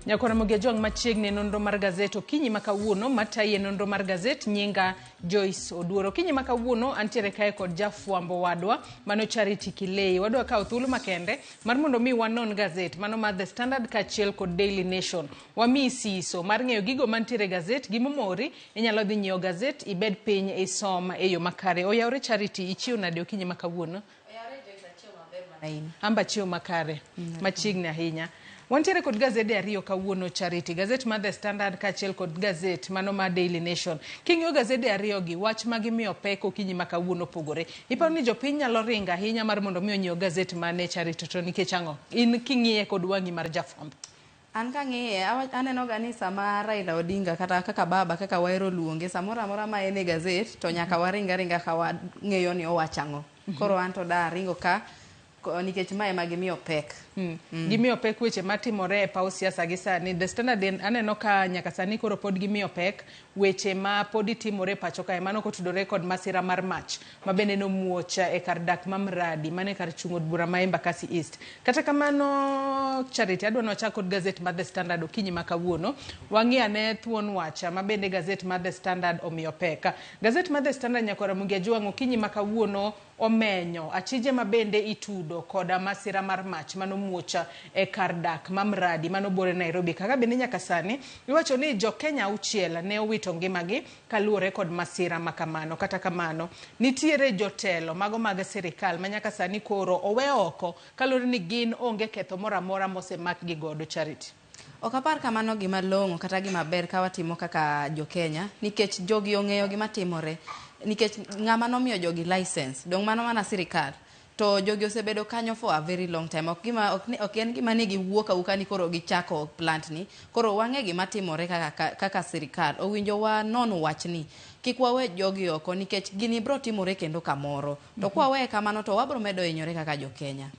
Nyakora Ramogi jong machiegni Nonro Mar Gaset okinyi makawuono mataye Nonro Mar Gaset nyinga Joyce Oduoro. Okinyi makawuono antiere kae kod jafwambo wadwa mano Charity Kilei. Wadwa kao thuolo makende mar mondo mi wanon gazet mano mar The Standard kachiel kod Daily Nation. Wami siso mar ng'eyo gigo mantiere gazet gimomori inyalo dhi nyiewo gazet ibed piny isom eyo makare. Oyawre Charity ichiwo nade okinyi makawuono? Oyawre Joyce achiwo maber mana. Amba chiwo makare machiegni ahinya. Wantiere kod gazede ariyo kawuono Charity, gazet mar The Standard kachiel kod gazet mano mar Daily Nation. King'iyo gazede ariyo gi wach magimiyo pek okinyi makawuono pogore. Iparo ni jopiny nyalo ringa ahinya mar mondo mi onyiew gazet mane Charity to nikech ang'o? In king'iye kod wang'i mar jafwambo. An kang'iye aneno ga ni sama Raila Odinga kata kaka baba kaka wahero luonge samora amora ma en e gazet to nyaka waringa ka wang'eyo ni owacho ang'o. Koro an to da ringo ka nikech mae magimiyo pek. Gimiyo pek weche matimore e paw siasa gi sani. The Standard aneno ka nyaka sani koro pod gimiyo pek weche ma pod timore pacho kae mano kotudore kod masira mar mach mabende nomuocha e kar dak mamradi mane kar chung'od bura ma Embakasi East. Kata kamano Charity adwa nochak kod gazet mar The Standard okinyi makawuono wang'i ane thuon wacha mabende gazet mar The Standard omiyo pek. Gazet mar The Standard Nyakora Ramogi jwang' okinyi makawuono omenyo achije mabende itudo koda masira mar mach mano muocha e kar dak mamradi mano bore Nairobi. Kaka bende nyaka sani iwacho ni jo Kenya auchiel ne owito ngimagi kaluwore kod masira makamano. Kata kamano nitiere jotelo mago mag sirikal manyaka sani koro owe oko kaluwore ni gin onge ketho moramora mosemak gi godo Charity. Ok apar kamano gima long'o kata gima ber ka watimo kaka jo Kenya nikech jogi ong'eyo gima timore nikech ng'ama nomiyo jogi license dong mano mana sirikal to jogi osebedo kanyo for a very long time. Ok en gima nigi wuok auka ni koro gichako plant ni koro wang'e gima timore kaka sirikal owinjo wa non wachni kik wawe jogi oko nikech gini bro timore kendo kamoro to kwa wawe kamano to wabro medo hinyore kaka jo Kenya.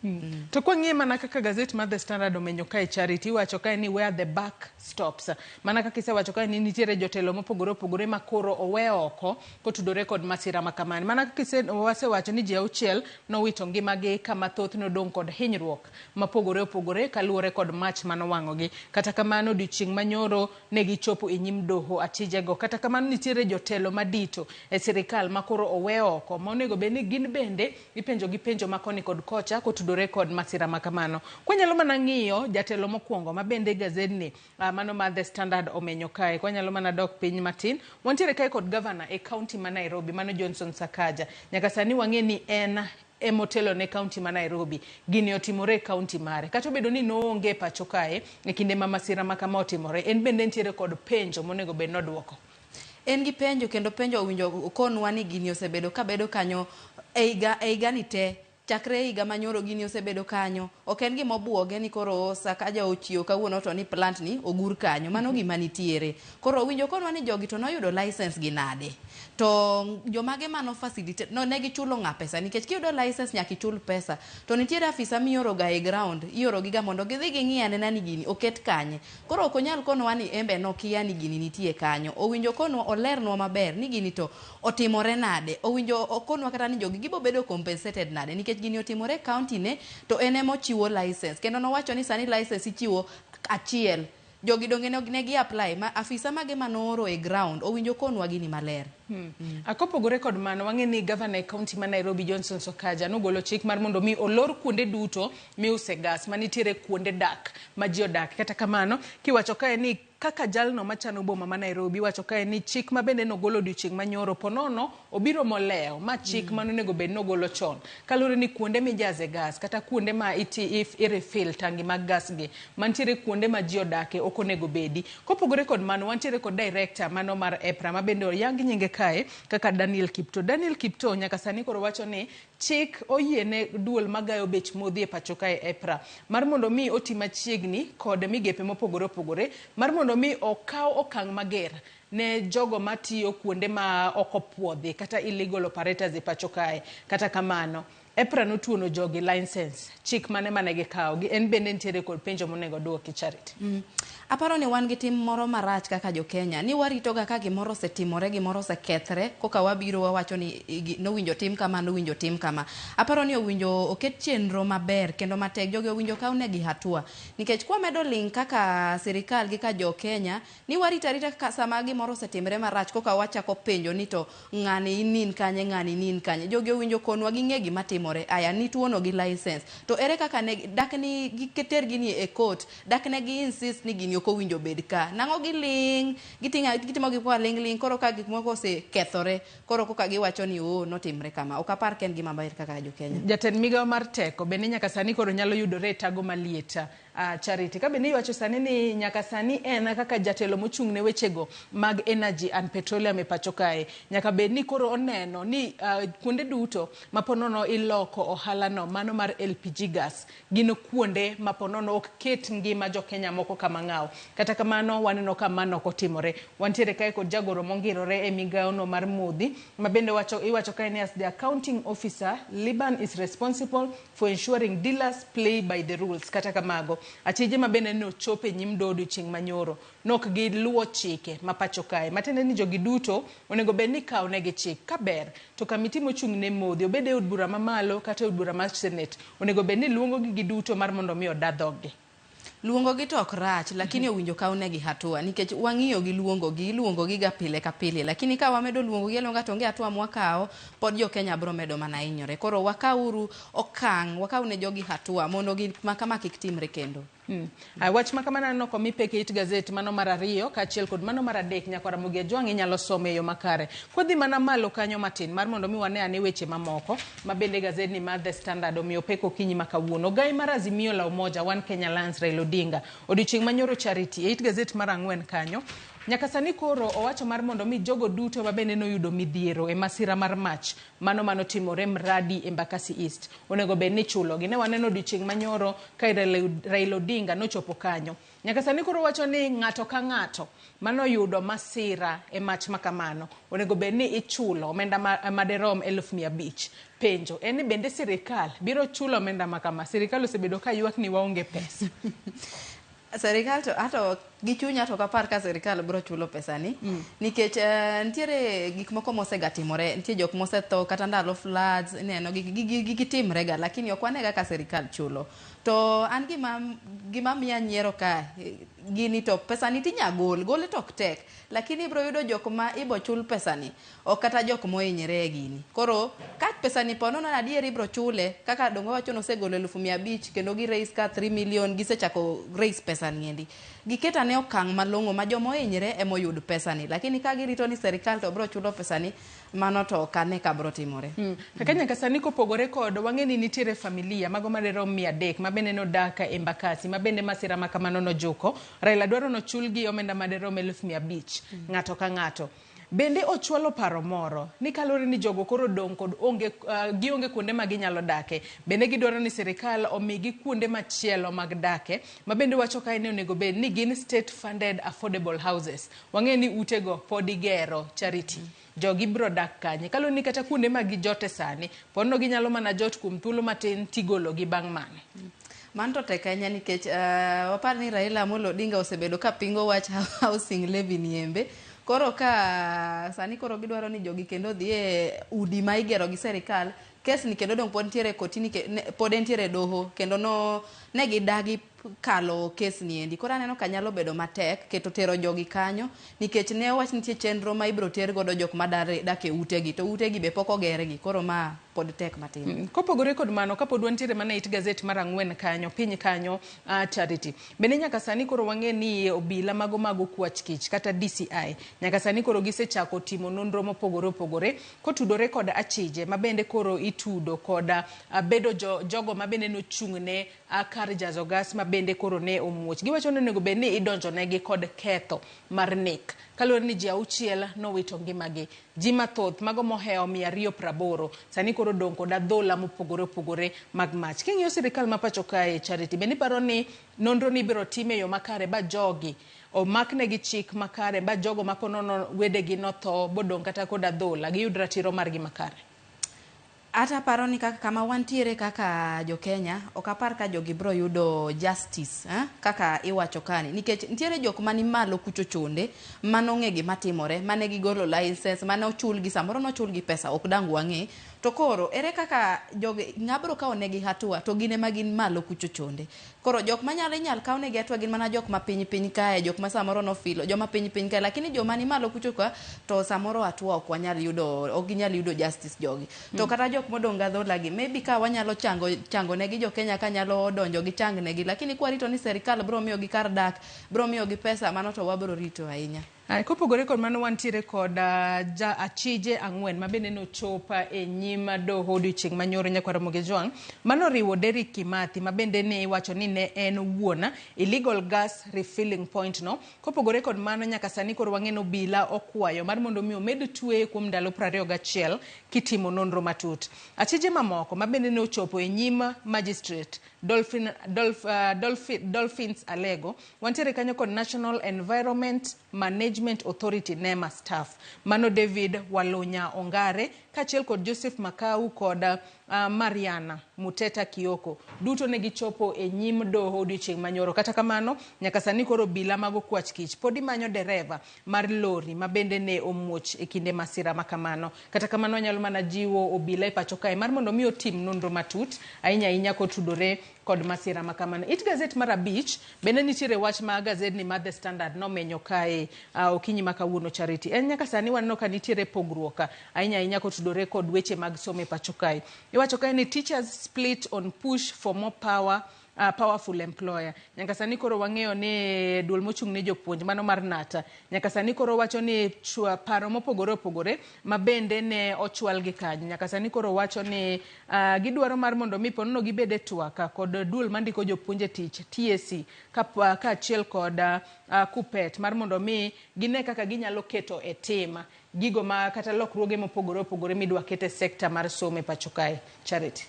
To kwa ng'ie mana kaka gazet mar The Standard omenyo kae Charity wacho kae ni where the buck stops. Mana kaka isewacho kae ni nitiere jotelo mopogore opogore makoro owe oko kotudore kod masira makamani. Mana kaka wasewacho ni ji auchiel nowito ngimagi kama thoth nodong' kod hinyruok mapogore opogore kaluwore kod mach manowang'ogi. Kata kamano odiochieng' manyoro ne gichopo e nyim doho achijego. Kata kamano nitiere jotelo madito e sirikal makoro owe oko monego bende gin bende ipenjo gi penjo makoni kod kocha kotudore kod masira makamano. Kwanyalo mana ng'iyo jatelo mokwongo mabende gazedni mano mar The Standard omenyo kae. Kwanyalo mana dok piny matin wantiere kae kod governor e county ma Nairobi mano Johnson Sakaja. Nyaka sani wang'e ni en emotelo ne county ma Nairobi. Gini otimore e county mare. Kata obedo ni noonge pacho kae e kinde ma masira makama otimore en bende nitiere kod penjo monego bed nodwoko. En gi penjo kendo penjo owinjo konwa ni gini osebedo kabedo kanyo eiga ni te chakre higa manyoro gini osebedo kanyo. Ok en gima obuoge ni koro Sakaja ochiew kawuono to ni plant ni ogur kanyo mano gima nitiere. Koro owinjo konwa ni jogi to noyudo license gi nade to jomage mano facilitate no negi chulo ng'a pesa nikech kiyudo license nyaka ichul pesa to nitiere afisa mioro ga e ground ioro giga mondo gidhi ging'iane nani gini oket kanye. Koro ok onyal konwa ni embe no kia ni gini nitie kanyo. Owinjo konwa olernwa maber ni gini to otimore nade. Owinjo okonwa kata ni jogi gibo bedo compensated nade nikech gini otimore county ne to en emo chiwo license kendo nowacho ni sani license ichiwo achiel jogi donge ne gi apply ma afisa mage manoro e ground owinjo konwa gini maler. Akopogore kod mano wang'e ni governor e county ma Nairobi Johnson Sakaja nogolo chik mar mondo mi olor kuonde duto miuse gas manitiere kuonde dak ma ji odak. Kata kamano kiwacho kae ni kaka jalno machano boma ma Nairobi wacho kae ni chik mabende nogolo odiochieng' manyoro ponono obiro moleo ma chik mano nego bed nogolo chon kalure ni kuonde mijaze gas kata kuonde ma refill tangi mag gas gi mantiere kuonde ma ji odake ok onego bedi. Kopogore kod mano wantiere kod director mano mar EPRA mabende oyangi nyinge kae kaka Daniel Kipto nyaka sani koro wacho ni chik oyiene duol magayo bech modhi e pacho kae EPRA mar mondo mi oti machiegni kod migepe mopogore opogore mar mondo mi okaw okang' mager ne jogo matiyo kuonde ma ok opuodhi kata illegal operators e pacho kae. Kata kamano EPRA notuono jogi license chik mane gikawo gi en bende nitiere kod penjo monego duoki Charity. Aparo ni wan gi tim moro marach kaka jo Kenya ni warito ga ka gimoro osetimore gimoro osekethre koka wabiro wawacho ni nowinjo tim kama nowinjo tim kama. Aparo ni owinjo oket chenro maber kendo matek jogi owinjo kawnegi hatua nikech kwa medo link kaka sirikal gi ka jo Kenya ni warita sama gimoro osetimre marach koka wachako penjo ni to ng'ani nin kanye ng'ani nin kanye jogi owinjo konwa gi ng'e gima timore aya ni tuono gi license to ere kaka ne dakni giketer gini e court dakne gi insist ni gini ko winjo bed ka nango giling gitimo gik kwa ling koro ka gik moko osekethore koro koka giwacho ni notimre kama ok apar ken gima ber kaka jo Kenya. Jatend migawo mar teko bende nyaka sani koro nyalo yudore tago malieta Charity ka bende iwacho sani ni nyaka sani en kaka jatelo mochung' ne wechego mag energy and petroleum e pacho kae nyaka bed ni koro oneno ni kuonde duto maponono iloko ohala no mano mar LPG gas gino kuonde maponono ok ket ngima jo Kenya moko kama ng'aw kata kamano waneno ka mano kotimore wantiere kae kod jagoro mongirore e migawo no mar modhi mabende iwacho kae ni as the accounting officer Liban is responsible for ensuring dealers play by the rules kata kamago achije mabende no chope nyim dodo chieng' manyoro nok gi luwo chike mapacho kae matende ni jogi duto onego bed ni kaw negi chik kaber to kamiti mochung' ne modhi obede od bura mamalo kata od bura mar Senate onego bed ni luongo gi duto mar mondo mi odadhogi luongo gi tok rach lakini owinjo kawnegi hatua nikech wang'iyo gi luongo gi ga pile ka pile lakini ka wamedo luongo gi longa tonge hatua mwakao pod jo Kenya bro medo mana inyore koro wakauru wakawne jogi hatua mondo gi makama kik timre kendo. Wach makamana no komi peke it gazet mano mar 2 kaachiel kod mano mar 3 nyaka Ramogi Ajwang' inyalo some yo makare kodhi mana malo kanyo matin mar mondo mi wane ane weche mamoko mabende gazet ni mar The Standard omiyo peko kinyi makawuono gai mar Azimio la Umoja One Kenya Alliance Raila Odinga odiochieng' manyoro Charity it gazet mar 4 kanyo nyaka sani koro owacho mar mondo mi jogo duto mabende noyudo midhiero e masira mar mach mano timore Mradi e Mbakasi East onego bed ni chulo gi ne waneno odiochieng' manyoro ka Raila Odinga nochopo kanyo nyaka sani koro wacho ni ng'ato ka ng'ato mano yudo masira e mach makamano onego bed ni ichulo omenda maderom 1,500 penjo en ni bende sirikal biro chulo omenda makama sirikal osebedo ka ywak ni waonge pesa Serikal to ato gichunya to kapar ka serikal bro chulo pesa ni nikech ntiere gik moko mosegatimore ntie jok mosetho kata ndalo floods neno gitimre ga lakini ok wanega ka serikal chulo to an gima miya nyiero ka gini to pesa ni tinya gol tok tek lakini bro yudo jok ma ibo chul pesa ni ok kata jok mohinyre gini koro ka pesa ni pono na adieri bro chule kaka dongo wacho no segolo 1,500 kendo gi raise ka 3 million gisechako raise pesa ni endi giketa ne okang' malongo ma jomo hinyre emoyud pesa ni lakini ka girito ni serikal to bro chulo pesa ni mano to kane ka bro timore kaka nyaka sani kopogore kod wang'eni nitiere familia mago maderom 300 mabende nodaka e Mbakasi mabende masira makamano nojuko Raila dwaro no chulgi omenda maderom 1,500 ng'ato ka ng'ato bende ochwalo paro moro ni kalore ni jogo koro dong kod gionge kuonde ma ginyalo dake bende gidwaro ni serikal omigi kuonde machielo mag dake mabende wacho kae ni onego bed ni gin state funded affordable houses wang'eni utego pod igero Charity jogi bro dak kanye kalore ni kata kuonde ma gijote sani pono ginyalo mana jot kuom thuolo matin tigolo gi bang' mane manto tek ahinya nikech wapar ni Raila Amolo Odinga osebedo ka pingo wach housing levy niembe koro ka sani koro gidwaro ni jogi kendo dhi e udi ma igero gi serikal kes ni kendo dong pod ntiere kotini pod ntiere doho kendo ne gidagi kalo kes ni endi koro aneno ka nyalo bedo matek keto tero jogi kanyo nikech ne wach nitie chenro ma ibro ter godo jok dak e utegi to utegi be pok ogergi koro ma pod tek matin kopogore kod mano kapod wantiere mana it gazet mar 4 kanyo piny kanyo Charity bende nyaka sani koro wang'e ni obila mago kwach kich kata DCI nyaka sani koro gisechako timo nonro mopogore kotudore kod achije mabende koro itudo kod bedo jogo mabende nochung'ne kar jazo gas mabende koro ne omuoch giwacho ni onego bed ni idonjo negi kod ketho mar nek kalore ni ji 6 nowito ngimagi ji mathoth mago moheo 280 sani koro dong kod adhola mopogore mag mach king'iyo sirikal ma pacho kae Charity bende paro ni nonro ni biro time yo makare ba jogi omakne gi chik makare ba jogo maponono wedegi notho bodong kata kod adhola giyud ratiro margi makare Ata paro ni kaka kama wantiere kaka jo Kenya ok apar ka jogi bro yudo justice kaka iwacho kani nikech nitiere jok mani malo kucho chonde manong'e gima timore mane gigolo license mane ochul gi samoro nochul gi pesa ok dang wang'e to koro ere kaka jogi ng'abro kawo negi hatua to gine magin malo kucho chonde koro jok manyal kawo negi hatua gin mana jok ma piny kae jok ma samoro nofilo joma piny kae lakini joma ni malo kucho kwa to samoro hatua ok ginyal yudo justice jogi to kata jok modong' gadhola gi maybe ka wanyalo chango negi jo Kenya ka nyalo donjo gi chang negi lakini kwa rito ni serikal bro miyo gi kar dak bro miyo gi pesa mano to wabro rito ahinya. Kopogore kod mano wantiere kod achije ang'wen ma bende nochopa e nyima doho odiochieng' manyoro nyakwar Mogejwang' mano riwo Derrick Kimathi ma bende ne iwacho ni ne en wuon illegal gas refilling point no. Kopogore kod mano nyaka sani koro wang'e no obila okwayo mar mondo mi omed tweye kuom ndalo 21 kitimo nonro matut. Achije mamoko ma bende ne ochopo e nyima magistrate Dolphins Alego wantiere kanyo kod National Environment Management Authority NEMA staff mano David Walunya Ongare kachiel kod Joseph Makau kod Mariana Muteta Kioko duto ne gichopo e nyim doho odiochieng' manyoro. Kata kamano nyaka sani koro obila mago kwach kich podi manyo dereva mar lori ma bende ne omuoch e kinde masira makamano. Kata kamano nyalo mana jiwo obila e pacho kae mar mondo mi otim nonro matut ahinya kotudore kod masira makamano. It Gazet mar abich bende nitiere wach ma gazedni mar The Standard nomenyo kae okinyi makawuono Charity. En nyaka sani waneno ka nitiere pogruok ahinya kotudore kod weche mag somo e pacho kae. Iwacho kae ni teachers split on push for more powerful employer. Nyaka sani koro wang'eyo ni duol mochung' ne jopuonj mano mar Nata nyaka sani koro wacho ni paro mopogore ma bende ne ochwal gi kanyo. Nyaka sani koro wacho ni gidwaro mar mondo mi ponono gibede twaka kod duol mandiko jopuonje tich TSC ka achiel kod Kupet mar mondo mi gine kaka ginyalo keto e tema gigo ma kata lokruoge mopogore midwa kete sekta mar somo e pacho kae. Charity.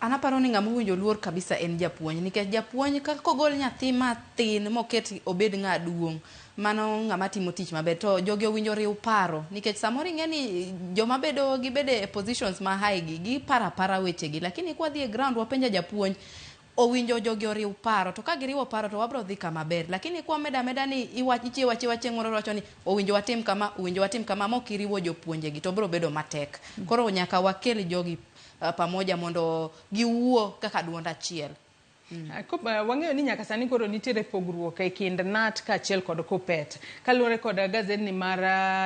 Anaparo ni ng'ama winjo luor kabisa en japuonj nikech japuonj kogol nyathi mathin moket obed ng'a duong' mano ng'ama timo tich maber to jogi owinjo riw paro nikech samoro ing'eni joma gibede positions ma high gi para wechegi lakini kwa dhi e ground wapenja japuonj owinjo jogi oriw paro to ka giriwo paro to wabro dhi kama ber lakini kwa meda ni ichiwa chieng' moro wacho ni owinjo watim kama mokiriwo jopuonjegi to bro bedo matek. Koro nyaka wakel jogi pamoja mondo giwuo kaka duond achiel. Wang'eyo ni nyaka sani koro nitiere pogruok e kind Nat ka achiel kod Kupet kaluwore kod gazedni mar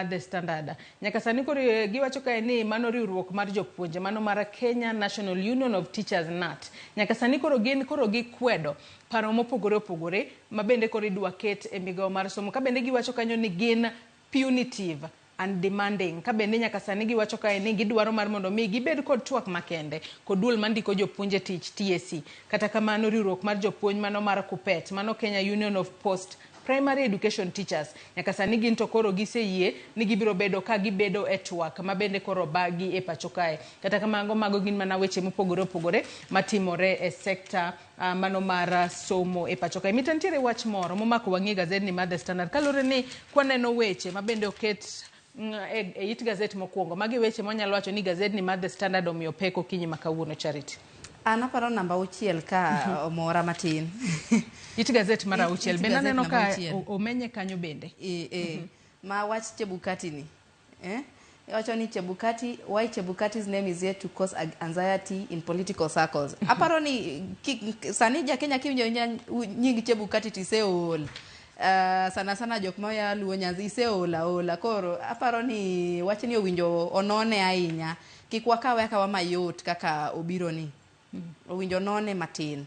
The Standard. Nyaka sani koro giwacho kae ni mano riwruok mar jopuonje mano mar Kenya National Union of Teachers Nat. Nyaka sani koro gikwedo paro mopogore ma bende koro idwa ket e migawo mar somo ka bende giwacho kanyo ni gin punitive and demanding ka bende nyaka sani giwacho kae ni gidwaro mar mondo mi gibed kod twak makende kod duol mandiko jopuonje tich TSC. Kata kamano riwruok mar jopuonj mano mar Kupet mano Kenya Union of Post Primary Education Teachers nyaka sani gin to koro giseyie ni gibiro bedo ka gibedo e twak ma bende koro bagi e pacho kae. Kata kamano mago gin mana weche mopogore matimore e sekta mano mar somo e pacho kae. Mitantiere wach moro momako wang'e gazedni mar The Standard kalore ni kwaneno weche ma bende oket e It Gazet mokwongo magi weche monyalo wacho ni gazedni mar The Standard omiyo pek okinyi makawuono. Charity. Anaparo namba 6 ka omora matin. It Gazet mar 6 bende aneno ka omenye kanyo bende. Ma wach Chebukati ni. Wacho ni why Chebukati's name is yet to cause anxiety in political circles. Aparo ni sani ja Kenya kiwinjo nying Chebukati tiseol. Sana jok moya luo nyanzi iseola koro aparo ni wach ni owinjo onone ahinya kik wakawe mayot kaka obiro ni owinjo none matin.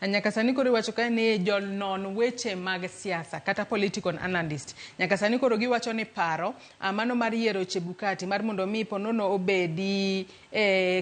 Nyaka sani koro iwacho kae ni jolnon weche mag siasa kata political analyst nyaka sani koro giwacho ni paro mano mar yiero Chebukati mar mondo mi ponono obedi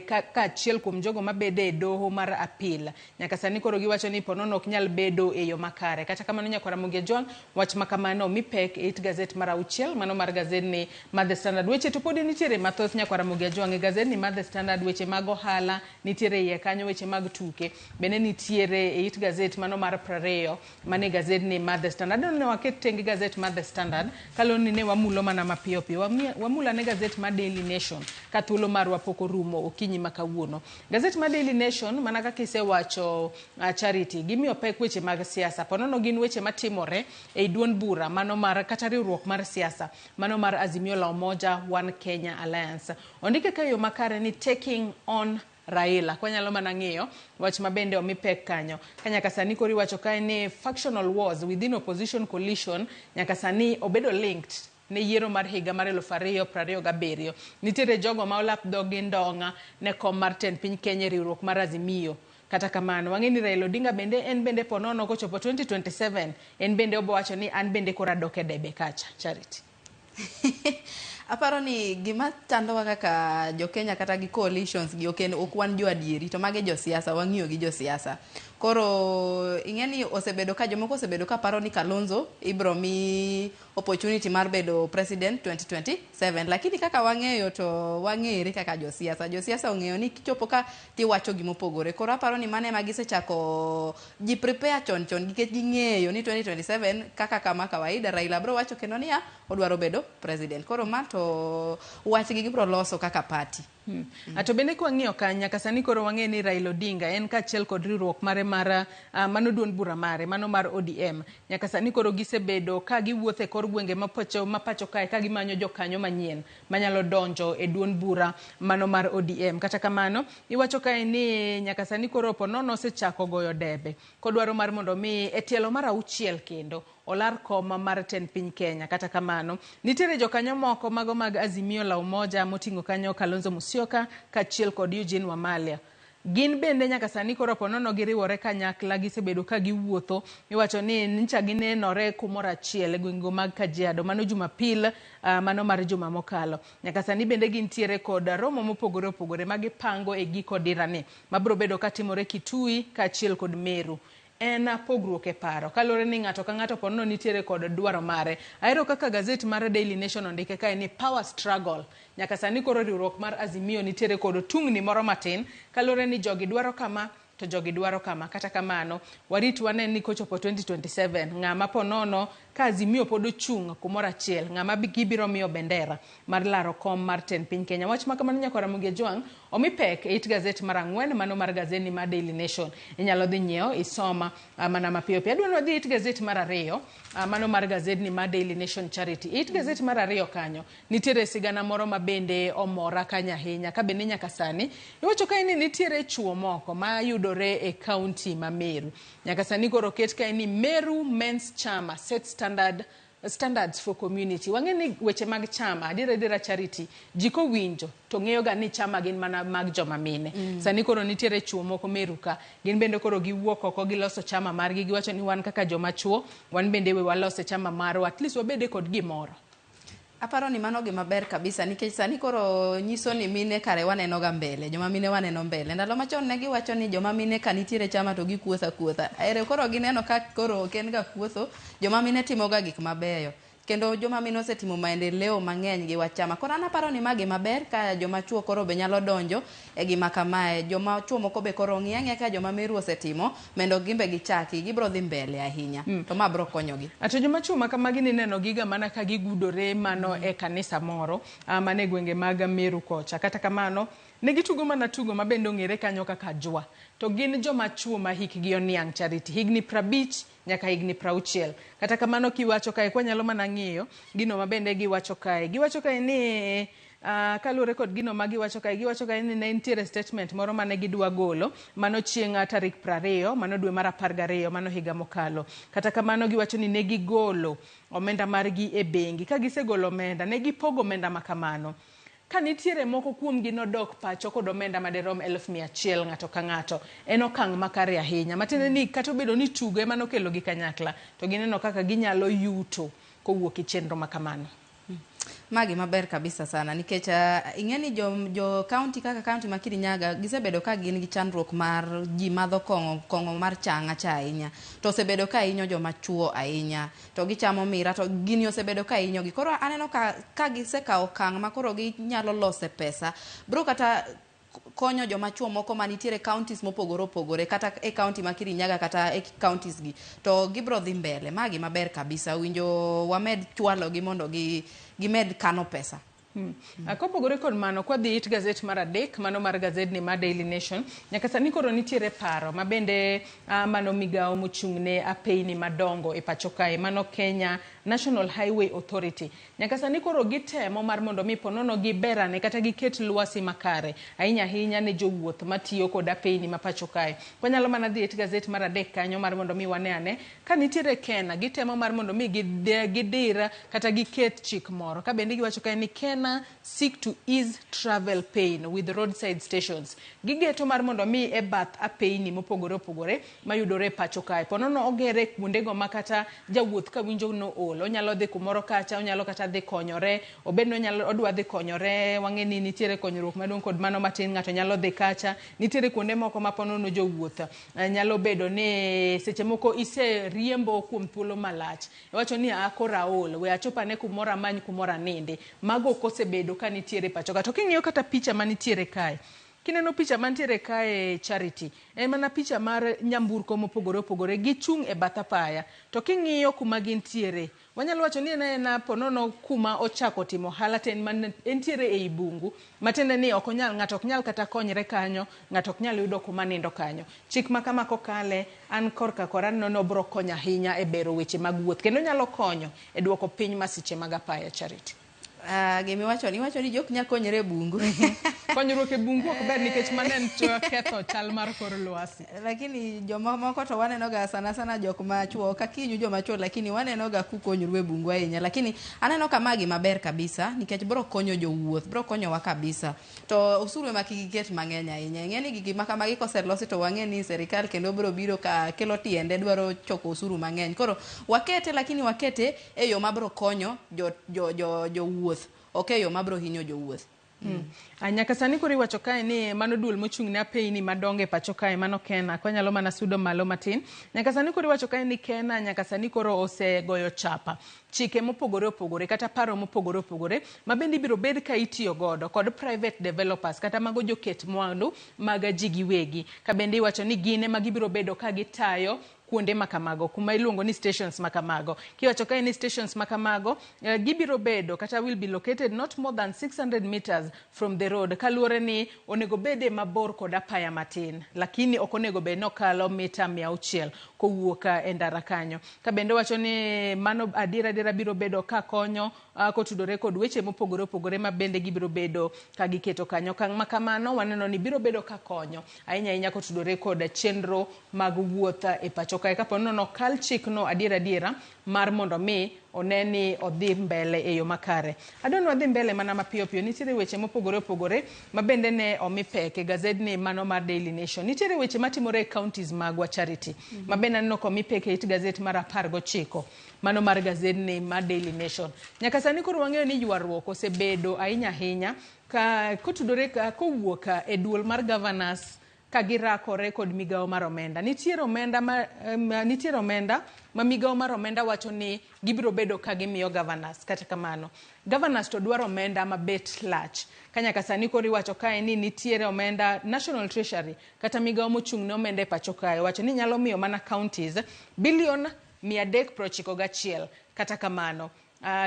ka achiel kuom jogo mabede e doho mar appeal nyaka sani koro giwacho ni ponono ok nyal bedo e yo makare. Kata kamano nyakwara Mogejwang' wach makamano mipek e It Gazet mar 6 mano mar gazedni mar The Standard. Weche to podi nitiere mathoth nyakwara Mogejwang' e gazedni mar The Standard weche mag ohala nitiere iye kanyo weche mag tuke bende nitiere e it gazet mano mar prareyo mane gazet ni mar The Standard. Adon ne waket tengi gazet mar The Standard kaloni ne wamulo mana mapiyo piyo. Wamula ne gazet mar Daily Nation ka thuolo marwa pok orumo okinyi makawuono. Gazet mar Daily Nation mana kaka isewacho Charity gimiyo pek weche mag siasa. Ponono gin weche matimore e duond bura mano mar kata riwruok mar siasa mano mar Azimio la Umoja One Kenya Alliance. Ondike kayo makare ni taking on Raila. Kwa nyalo mana ng'iyo wach mabende omi pek kanyo. Nyaka sani kori wacho kae ni factional wars within opposition coalition nyaka sani obedo linked ne yiero mar higa mar 2027. Nitiere jogo ma olap dhogi ndonga ne kom mar tend piny Kenya riwruok mar Azimio. Kata kamano wang'eni Raila Odinga bende en bende ponono kochopo 2027 en bende obo wacho ni an bende kora doke debe kacha. Charity. Aparo ni gima chandowa kaka jo Kenya kata gi coalitions gi ok wan jo adieri to mage jo siasa wang'iyo gi jo siasa. Koro ing'eni osebedo ka jomoko osebedo ka paro ni Kalonzo ibro mi opportunity mar bedo president 2027, lakini kaka wang'eyo to wang'ere kaka jo siasa ong'eyo ni kichopo ka tiwacho gimopogore. Koro aparo ni mane magisechako ji prepare chon nikech ging'eyo ni 2027 kaka kama kawaida Raila bro wacho kendo ni odwaro bedo president. Koro ma to wachgi gibro loso kaka party. Ato bende kwa ng'iyo ka nyaka sani koro wang'e ni Raila Odinga en kaachiel kod riwruok mare mar mano duond bura mare mano mar ODM nyaka sani koro gisebedo ka giwuothe kor gwenge mapacho kae ka gimanyo jokanyo manyien manyalo donjo e duond bura mano mar ODM. Kata kamano iwacho kae ni nyaka sani koro ponono osechako goyo debe kodwaro mar mondo mi e tielo mar 6 kendo olar koma mar tend piny Kenya. Kata kamano nitiere jokanyo moko mago mag Azimio la Umoja moting'o kanyo Kalonzo Musyoka kaachiel kod Eugene Wamalwa. Gin bende nyaka sani koro ponono giriwore kanyakla gisebedo ka giwuotho. Iwacho ni ncha ginenore kumoro achiel e gwenge mag Kajiado mano Jumapil mano mar juma mokalo. Nyaka sani bende gintiere kod romo mopogore opogore magipango e giko dirani mabro bedo katimore Kitui kaachiel kod Meru. En pogruok e paro kalore ni ng'ato ka ng'ato ponono nitiere kod dwaro mare. Ahero kaka gazet mar Daily Nation ondike kae ni power struggle. Nyaka sani koro riwruok mar Azimio nitiere kod tungni moro matin kalore ni jogi dwaro kama to jogi dwaro kama. Kata kamano warit wane ni kochopo 2027 ng'ama ponono ka Azimio pod ochung' kumoro achiel ng'ama gibiro miyo bendera mar laro kom mar tend piny Kenya. Wach makamano nyaka Ramogi Jwang omi pek e it gazet mar 4 mano mar gazeni mar Daily Nation. Inyalo dhi nyiewo isoma mana mapiyo piyo. Adwani wadhi it gazet mar 2 mano mar gazeni mar Daily Nation Charity. It gazet mar 2 kanyo nitiere sigana moro mabende omora kanya ahinya ka bende nyaka sani iwacho kae ni nitiere chuo moko ma yudore e county ma Meru. Nyaka sani koro ket kae ni Meru Men's Chama sets standards for community. Wang'eni weche mag chama adira Charity jiko winjo to ng'eyo ga ni chama gin mana mag joma mine. Sani koro nitiere chuo moko Meru ka gin bende koro giwuok oko giloso chama margi giwacho ni wan kaka joma chuo wan bende we walose chama marwa at least wabede kod gimoro. Aparo ni mano gima ber kabisa nikech sani koro nyiso ni mine kare waneno ga mbele joma mine waneno mbele. Ndalo machon ne giwacho ni joma mine ka nitiere chama to gikuotha. Ere koro gineno ka koro ken ga kuotho joma mine timo ga gik mabeyo. Kendo joma mine osetimo maendeleo mang'eny gi wachama. Koro an aparo ni magi maber ka joma chuo koro be nyalo donjo e gima kamae. Joma chuo moko be koro ng'e ka joma Meru osetimo mendo gimbe gichaki gibro dhi mbele ahinya. To ma bro konyogi. Ato joma chuo makamagi nineno giga mana ka gigudore mano e kanisa moro mane gwenge mag Meru kocha. Kata kamano negi tugo mana tugo mabende ong'ere kanyo kaka jwa. To gin joma chuo ma hikgi oniang' Charity higni 50 nyaka higni 60. Kata kamano kiwacho kae kwa nyalo mana ng'iyo gino mabende giwacho kae ni kalure kod gino giwacho kae ni ne nitiere statement moro mane gidwa golo mano chieng' tarik 20 mano dwe mar 12 mano higa mokalo. Kata kamano giwacho ni ne gigolo omenda margi e bengi ka gisegolo omenda ne gipogo omenda makamano. Ka nitiere moko kuom gi nodok pacho kod omenda maderom 100,000 ng'ato ka ng'ato en okang' makare ahinya matiende ni kata obedo ni tugo ema nokelo gi kanyakla to gineno kaka ginyalo yuto kowuok e chenro makamano. Magi maber kabisa sana nikech ing'eni jo county kaka county ma Kirinyaga gisebedo ka gin gi chandruok mar ji madho kong'o mar chang'a cha ahinya to osebedo ka hinyo joma chuo ahinya to gichamo mira to gini osebedo ka hinyo gi. Koro aneno ka gisekawo okang' ma koro ginyalo lose pesa bro kata konyo joma chuo moko manitiere counties mopogore opogore kata e county ma Kirinyaga kata e counties gi to gibro dhi mbele magi maber kabisa winjo wamed chwalo gi mondo gimed kano pesa. Kopogore kod mano kwa dhi it gazet mar adek mano mar gazet ni ma Daily Nation nyaka sani koro nitiere paro mabende mano migao mochung'ne apeyni madongo e pacho kae mano Kenya National Highway Authority nyaka sani koro gitemo mar mondo mi ponono giberane kata giket lwasi makare ahinya ne jowuoth matiyo kod apeyni ma pacho kae. Wanyalo mana dhi it gazet mar adek kanyo mar mondo mi wane ka nitiere Kenya gitemo mar mondo mi gidira kata giket chik moro ka bende giwacho kae ni Kenya seek to ease travel pain with roadside stations. Gigeto mar mondo mi e bath apeyni mopogore opogore mayudore pacho kae. Ponono ogere kuondego makata jawuoth ka winjo no olo nyalo dhi kumoro kacha onyalo kata dhi konyore obedno nyalo odwa dhi konyore wang'e ni nitiere konyruok maduong' kod mano matin ng'ato nyalo dhi kacha nitiere kuonde moko ma ponono jowuoth nyalo bedo ni seche moko ise riembo kuom thuolo malach iwacho ni akora ol we achopane kumoro amany kumoro ninde mago kosebedo ka nitiere pacho ka to king'iyo kata picha manitiere kae kineno picha mantiere kae Charity en mana picha mar nyamburko mopogore opogore gichung' e bath apaya to king'iyo kuma gintiere wanyalo wacho ni en ponono kuma ochako timo halaten man entiere e bungu matende ni ok onyal ng'ato ok nyal kata konyre kanyo ng'ato ok nyal yudo kuma nindo kanyo chik makama kokale an korka korano no bro konyo ahinya e bero weche mag wuoth kendo nyalo konyo e duoko piny masiche mag apaya Charity. Gimi wacho ni jok nya konyre e bungu. Konyruok e bungu ok ber nikech manen ketho chal mar kor lwasi. Lakini joma moko to waneno ga sana jok ma chuo ka kinyu joma chuo lakini waneno ga kukonyru e bungu ahinya lakini aneno kama gima ber kabisa nikech bro konyo jowuoth bro konyowa kabisa to usuru ema kigiket mang'eny ahinya ng'eni gigi ma kama gikoselosi to wang'e ni serikal kendo bro biro ka kelo tiende dwaro choko usuru mang'eny koro wakete lakini wakete e yo mabro konyo jowuoth okay yo mabro hinyo jowuoth. Nyaka sani koro iwacho kae ni mano duol mochung'ne apeyni madongo e pacho kae mano Kenya kwa nyalo mana sudo malo matin nyaka sani koro iwacho kae ni Kenya nyaka sani koro osegoyo chapa chike mopogore opogore kata paro mopogore opogore mabende biro bed ka itiyo godo kod private developers kata mago joket mwandu mag ji giwegi ka bende iwacho ni gine magibiro bedo ka gitayo kuonde makamago kuma iluongo ni stations makamago kiwacho kae ni stations makamago gibiro bedo kata will be located not more than 600 meters from the road kaluore ni onego bede mabor kod apaya matin lakini ok onego bed no kalo mita 600 kowuok e ndara kanyo ka bende wacho ni mano adira biro bedo ka konyo kotudore kod weche mopogore opogore ma bende gibiro bedo ka giketo kanyo kang makamano waneno ni biro bedo ka konyo ahinya kotudore kod chenro mag wuoth e pacho kae kapo nono kal chik no adiera mar mondo mi oneni odhi mbele e yo makare adon wadhi mbele mana mapiyo nitiere weche mopogore opogore mabende ne omi peke gazet ni mano mar Daily Nation nitiere weche matimore e counties magwa Charity mabende neno komi peke it gazet mar 19 mano mar gazet ni mar Daily Nation nyaka sani koro wang'eyo ni ywaruok osebedo ahinya ka kotudore kowuok e duol mar governors ka girakore kod migao mar omenda nitiere omenda ma migao mar omenda wacho ni gibiro bedo ka gimiyo governors kata kamano governors to dwaro omenda mabet lach kanyaka sani koro iwacho kae ni nitiere omenda National Treasury kata migao mochung'ne omenda e pacho kae wacho ni nyalo miyo mana counties bilion 391 kata kamano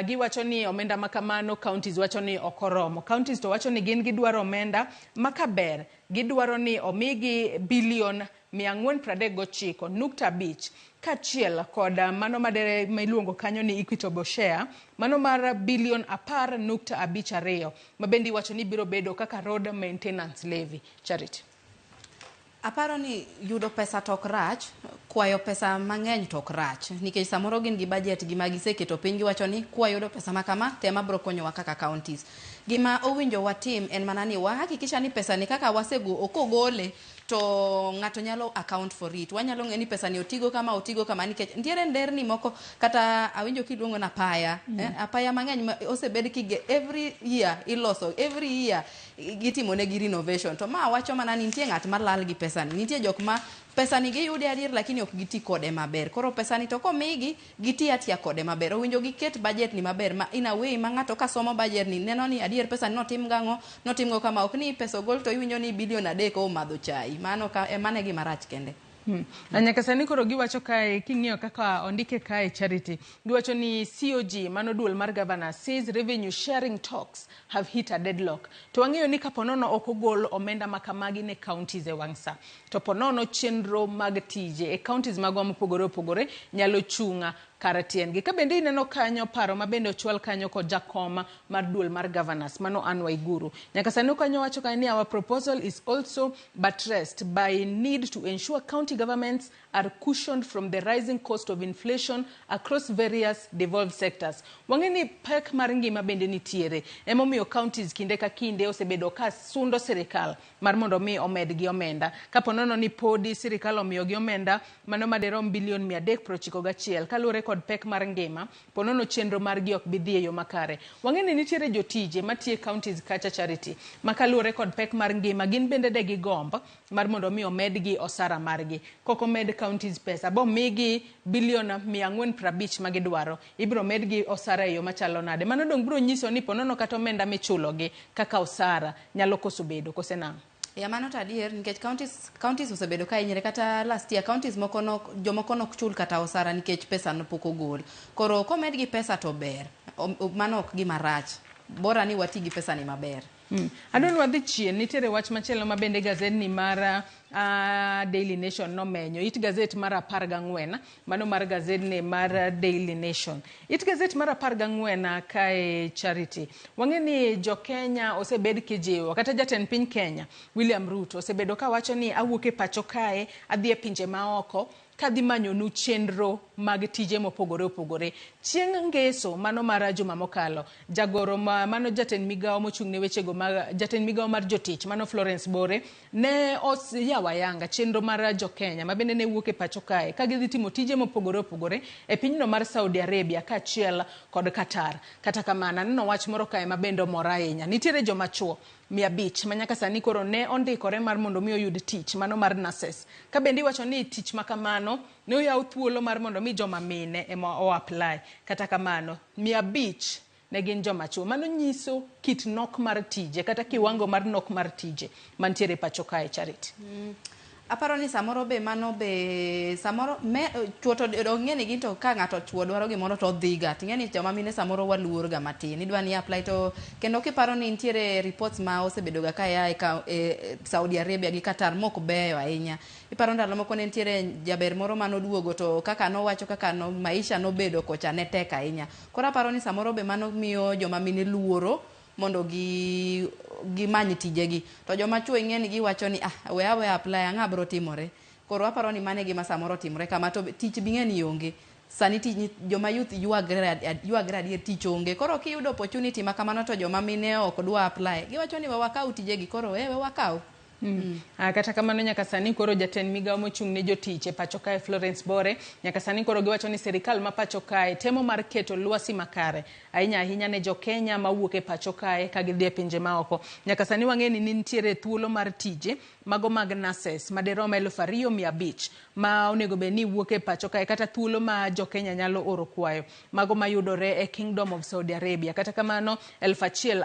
giwacho ni omenda makamano counties wacho ni okoromo counties to wacho ni gin gidwaro omenda makaber gidwaro ni omigi bilion 439.5 kachiel kod mano madere miluongo kanyo ni equitable share mano mar bilion 10.52 mabendi wacho ni biro bedo kaka road maintenance levy Charity. Aparo ni yudo pesa tok rach, kwayo pesa mang'eny tok rach. Nikech samoro gin gi budget gi magiseketo piny giwacho ni kwa yudo pesa makama tema bro konyowa kaka counties. Gima owinjo watim en mana ni wahakikisha ni pesa ni kaka wasego okogole to ng'ato nyalo account for it. Wanyalo ng'e ni pesa ni otigo kama nikech ntiere nderni moko kata awinjo kiluongo na apaya apaya mang'eny osebed kige every year iloso every year gitimo ne gi renovation to ma wacho mana ni nitie ng'at malal gi pesa ni nitie jok ma pesa ni giyude adier lakini ok giti kode maber. Koro pesa ni to komigi giti atia kode maber. Owinjo giket budget ni maber ma in a way ma ng'ato ka somo budget ni neno ni adier pesa ni notim go kama, ok ni pesa gol to iwinjo ni bilion 3 omadho chai. Mano ka emane gima rach kende. Nyaka sani koro giwacho kae king'iyo kaka ondike kae Charity, giwacho ni COG mano duol mar governor says revenue sharing talks have hit a deadlock. To wang'eyo ni kaponono ok ogol omenda makamagi ne counties e wangsa, to ponono chenro mag tije e counties magwa mopogore opogore nyalo chunga karatiengi. Ka bende ineno kanyo paro ma bende ochwal kanyo kod jakoma mar duol mar governors mano Anwa Iguru. Nyaka sani kanyo wacho kae ni our proposal is also buttressed by need to ensure county governments are cushioned from the rising cost of inflation across various devolved sectors. Wangeni pek mar ngima bende nitiere. Emomiyo counties kinde ka kinde osebedo ka sundo sirikal mar mondo mi omedgi omenda. Kaponono ni podi sirikal omiyogi omenda mano maderom bilion 391 kalure kod pek mar ngima, ponono chenro margi ok bidhi e yo makare. Wangeni nitiere jotije matie counties kacha Charity makalure kod pek mar ngima gin bende de gigomb mar mondo mi omedgi osara margi. Koko med counties pesa bo migi bilion 450 magidwaro, ibro medgi osara e yo machalo nade. Mano dong bro nyiso ni ponono kata omenda michulogi kaka osara nyalo koso bedo kose nang'. Ya mano tadier nikech counties osebedo ka inyere kata last year counties jomoko nok chul kata osara nikech pesa no pok ogol. Koro komed gi pesa to ber. Mano ok gima rach. Bora ni wati gi pesa ni maber. Adon wadhi chien nitiere wach machielo ma bende gazet ni mar Daily Nation nomenyo. It gazet mar 14 mano mar gazet ni mar Daily Nation. It gazet mar 14 kae Charity. Wangeni jo Kenya osebed kijiwo kata jatend piny Kenya William Ruto osebedo ka wacho ni awuok e pacho kae adhi e pinje maoko kadhi manyonu chenro mag tije mopogore opogore. Chieng' ngeso mano mar juma mokalo jagoro mano jatend migao mochung' ne wechego jatend migao mar jotich mano Florence Bore ne yawayanga chenro mar jo Kenya ma bende ne wuok e pacho kae ka gidhi timo tije mopogore opogore e pinyno mar Saudi Arabia kaachiel kod Qatar. Kata kamano neno wach moro kae ma bende mor ahinya. Nitiere joma chuo 500 manyaka sani koro ne ondikore mar mondo mi oyud tich mano mar nurses. Ka bende iwacho ni tich makamano ne oyaw thuolo mar mondo mi joma mine ema o apply. Kata kamano 500 ne gin joma chuo. Mano nyiso kit nok mar tije kata kiwango mar nok mar tije mantiere pacho kae Charity. Aparo ni samoro be mano be samoro chuo to ong'eni gin to ka ng'ato chuo dwaro gimoro to dhiga. Ting'eni joma mine samoro waluor ga matin. Idwa ni apply to kendo kiparo ni nitiere reports ma osebedo ga ka ya e Saudi Arabia gi Qatar mok beyo ahinya. Iparo ndalo moko ne nitiere jaber moro mano duogo to kaka no wacho kaka no maisha no bedo kocha ne tek ahinya. Koro aparo ni samoro be mano miyo joma mine luoro mondo gimany tijegi. To joma chuo ing'eni giwacho ni we apply ang'a bro timore. Koro aparo ni mane gima samoro timore kama to tich bing'eni onge. Sani joma youth yuagre adier tich onge. Koro kiyudo opportunity ma kamano to joma mine ok dwa apply. Giwacho ni we wakaw tijegi koro we wakaw. Kata kamano nyaka sani koro jatend migao mochung' ne jotich e pacho kae Florence Bore nyaka sani koro giwacho ni serikal ma pacho kae temo mar keto lwasi makare ahinya ne jo Kenya ma wuok e pacho kae ka gidhi e pinje maoko. Nyaka sani wang'eni ni nitiere thuolo mar tije mago mag nurses maderom 2,500 ma onego be ni wuok e pacho kae kata thuolo ma jo Kenya nyalo oro kwayo mago mayudore e Kingdom of Saudi Arabia. Kata kamano 1,000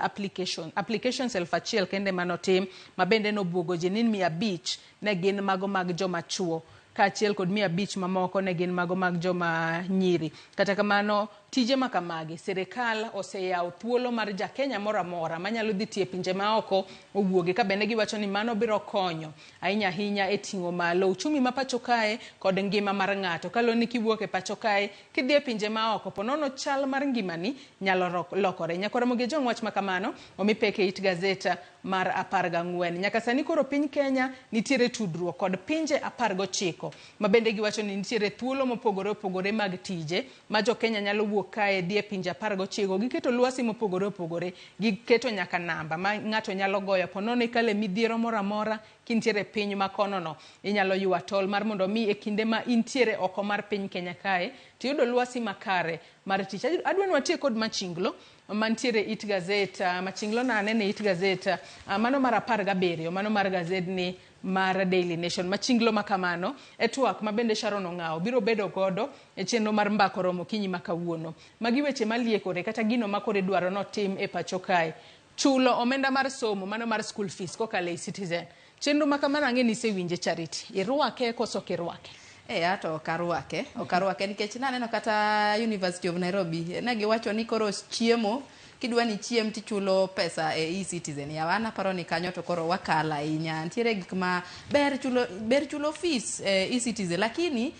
applications 1,000 kende manotim mabende no buogo jinin 500 ne gin mago mag joma chuo kaachiel kod 500 mamoko ne gin mago mag joma nyiri. Kata kamano tije makamagi serikal oseyaw thuolo mar ja Kenya mora mora manyalo dhi tie pinje maoko owuoge ka bende giwacho ni mano biro konyo ahinya e ting'o malo uchumi ma pacho kae kod ngima mar ng'ato. Kalo ni kiwuok e pacho kae kidhi e pinje maoko ponono chal mar ngimani nyalo lokore. Nyaka Ramogi jong wach makamano omi peke It gazeta mar 14. Nyaka sani koro piny Kenya nitiere tudruok kod pinje 19 ma bende giwacho ni nitiere thuolo mopogore opogore mag tije ma jo Kenya nyalo kae dhie pinje 19 giketo lwasi mopogore opogore giketo nyaka namba ma ng'ato nyalo goyo ponono ikale midhiero mora mora kintiere piny makonono inyalo ywa tol mar mondo mi e kinde ma intiere oko mar piny Kenya kae tiyudo lwasi makare mar tich. Adwani watie kod machinglo mantiere It gazeta machinglo na anene It gazeta mano mar 17 mano mar gazet ni mar Daily Nation. Machinglo makamano e twak mabende Sharon Ong'ao biro bedo godo e chenro mar mbako romo kinyi makawuono. Magi weche maliekore kata gino makore dwaro notim e pacho kae. Chulo omenda mar somo mano mar school fees kokalo e Citizen. Chenro makamano ang'eni isewinje Charity. Irwake koso kirwake? Ato okarwake nikech naneno kata University of Nairobi ne giwacho ni koro chiemo kidwa ni chiem tichulo pesa e e-Citizen. Yawana paro ni kanyo to koro wakala ahinya. Ntiere gik ma ber chulo fees e-Citizen, lakini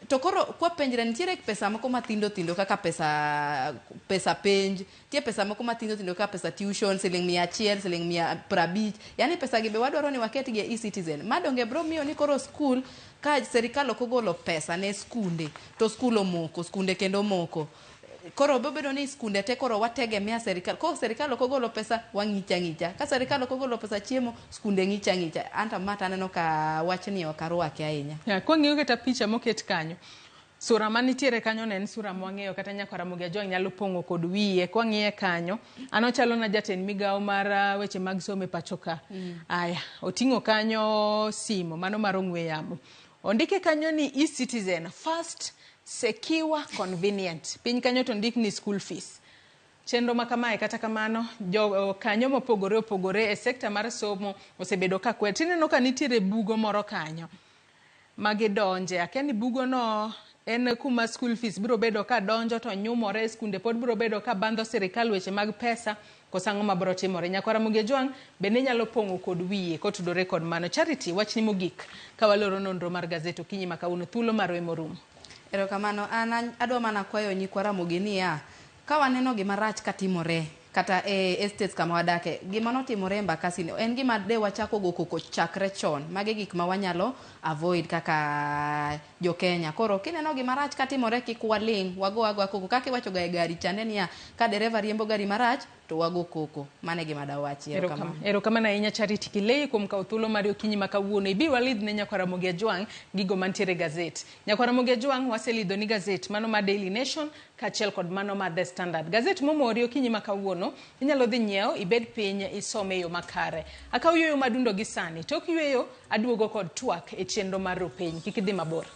to koro kwa penjre nitiere pesa moko mathindo kaka pesa penj, tie pesa moko mathindo kaka pesa tuition, siling 100, siling 150. Yani pesa gi be wadwaro ni waketgi e e-Citizen. Madonge bro miyo ni koro school ka serikal ok ogolo pesa ne skunde, to school omoko, skunde kendo moko. Koro bedo ni skunde te koro wategemea serikal. Ko serikal ok ogolo pesa wang'icha. Ka serikal ok ogolo pesa chiemo, skunde ng'icha. Anta mata neno ka wachni okarwake ahinya. Kwa ng'iyo kata picha moket kanyo, sura manitiere kanyo ne en sura mwang'eyo kata nyaka Ramogi Ajwang' nyalo pong'o kod wiye. Kwa ng'iye kanyo, ano chalo na jatend migawo mar weche mag somo e pacho ka. Aya, oting'o kanyo simo, mano mar ong'we yamo. Ondike kanyo ni e-Citizen, fast, secure, convenient. Piny kanyo to ndik ni school fees. Chenro makamae kata kamano, kanyo mopogore e sekta mar somo osebedo ka kwet. Tineno ka nitiere bugo moro kanyo magidonje. Akia ni bugo no en kuma school fees biro bedo ka donjo to nyumore skunde pod biro bedo ka bandho serikal weche mag pesa kosango mabro timore. Nyakwara Ramogi Ajwang' bende nyalo pong'o kod wiye kotudore kod mano. Charity, wachni mogik kawaloro nonro mar Gaset okinyi makawuono thuolo mar wemo rumo. Erokamano, adwa mana kwayo nyikwa Ramogi niya, ka waneno gima rach katimore kata e estates kama wadake, gima notimore Embakasi en gima de wachako go koko chakre chon. Mage gik ma wanyalo avoid kaka jo Kenya. Koro kineno gima rach katimore kik waling, wago koko kaka iwacho ga e gari chande niya, ka dereva riembo gari marach to wago koko. Mane gima dawachi. Erokamano ahinya Charity Kilei kuom kawo thuolo mar okinyi makawuono. Ibi walidh ne Nyakwara Ramogi Ajwang' gigo mantiere Gaset. Nyakwara Ramogi Ajwang' waselidho ni Gaset mano ma Daily Nation kachiel kod mano ma The Standard. Gaset momori okinyi makawuono inyalo dhi nyiewo, ibed piny, isome yo makare. Akaw yueyo madundo gi sani. Tok yueyo aduogo kod twak e chenro mar Ropeny. Kik idhi mabor.